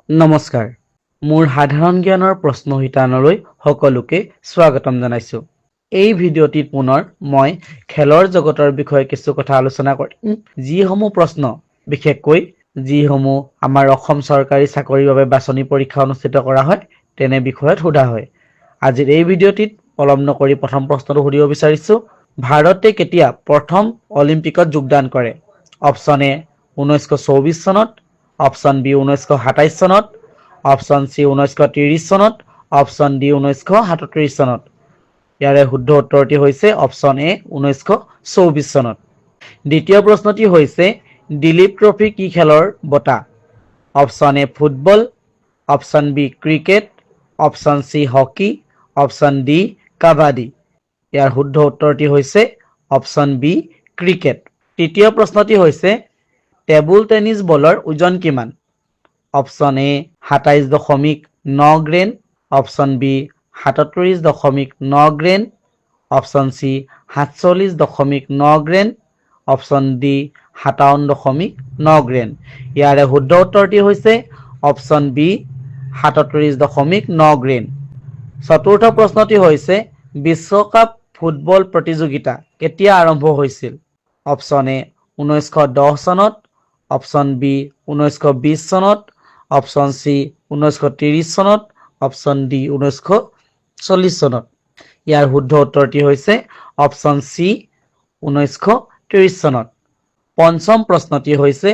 নমস্কাৰ মোৰ সাধাৰণ জ্ঞানৰ প্ৰশ্ন শিতানলৈ সকলোকে স্বাগতম জনাইছো এই ভিডিঅ'টিত পুনৰ মই খেলৰ জগতৰ বিষয়ে কিছু কথা আলোচনা কৰিম যিসমূহ প্ৰশ্ন বিশেষকৈ যিসমূহ আমাৰ অসম চৰকাৰী চাকৰিৰ বাবে বাছনি পৰীক্ষা অনুষ্ঠিত কৰা হয় তেনে বিষয়ত সোধা হয় আজিৰ এই ভিডিঅ'টিত পলম নকৰি প্ৰথম প্ৰশ্নটো সুধিব বিচাৰিছো ভাৰতে কেতিয়া প্ৰথম অলিম্পিকত যোগদান কৰে অপচন এ 1924 চনত অপশন বি 1927 চনত অপশন সি 1930 চনত অপশন ডি 1937 চনত ইয়াৰে শুদ্ধ উত্তৰটি হৈছে অপশন এ 1924 চনত দ্বিতীয় প্ৰশ্নটি হৈছে দিলীপ ট্ৰফী কি খেলৰ বঁটা option A football option B cricket option C hockey option D kabaddi ইয়াৰ শুদ্ধ উত্তৰটি হৈছে অপশন বি ক্ৰিকেট তৃতীয় প্ৰশ্নটি হৈছে টেবুল টেনিছ বলৰ ওজন কিমান option A 27.9 grain option B 37.9 grain option C 47.9 grain option D 57.9 grain ইয়াৰে শুদ্ধ উত্তৰটি হৈছে অপশন বি 37.9 গ্ৰেন চতুৰ্থ প্ৰশ্নটি হৈছে বিশ্বকাপ ফুটবল প্ৰতিযোগিতা কেতিয়া আৰম্ভ হৈছিল অপশন এ 1910 চনত অপশন বি 1920 চনত অপশন সি 1930 চনত অপশন ডি 1940 চনত ইয়াৰ শুদ্ধ উত্তৰটি হৈছে অপশন সি 1930 চনত পঞ্চম প্ৰশ্নটি হৈছে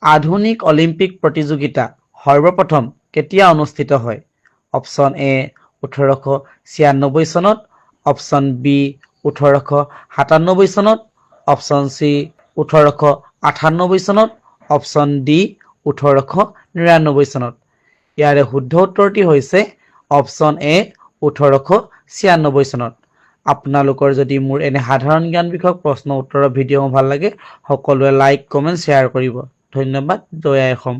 আধুনিক অলিম্পিক প্ৰতিযোগিতা সৰ্বপ্ৰথম কেতিয়া অনুষ্ঠিত হয় অপশন এ 1896 চনত অপশন বি 1897 চনত অপশন সি 1898 চনত অপশন ডি 1899 চনত ইয়াৰে শুদ্ধ উত্তৰটি হৈছে অপশন এ 1896 চনত আপোনালোকৰ যদি মোৰ এনে সাধাৰণ জ্ঞান বিষয়ক প্ৰশ্ন উত্তৰৰ ভিডিঅ' ভাল লাগে সকলোৱে লাইক কমেন্ট শ্বেয়াৰ কৰিব ধন্যবাদ জয় আই অসম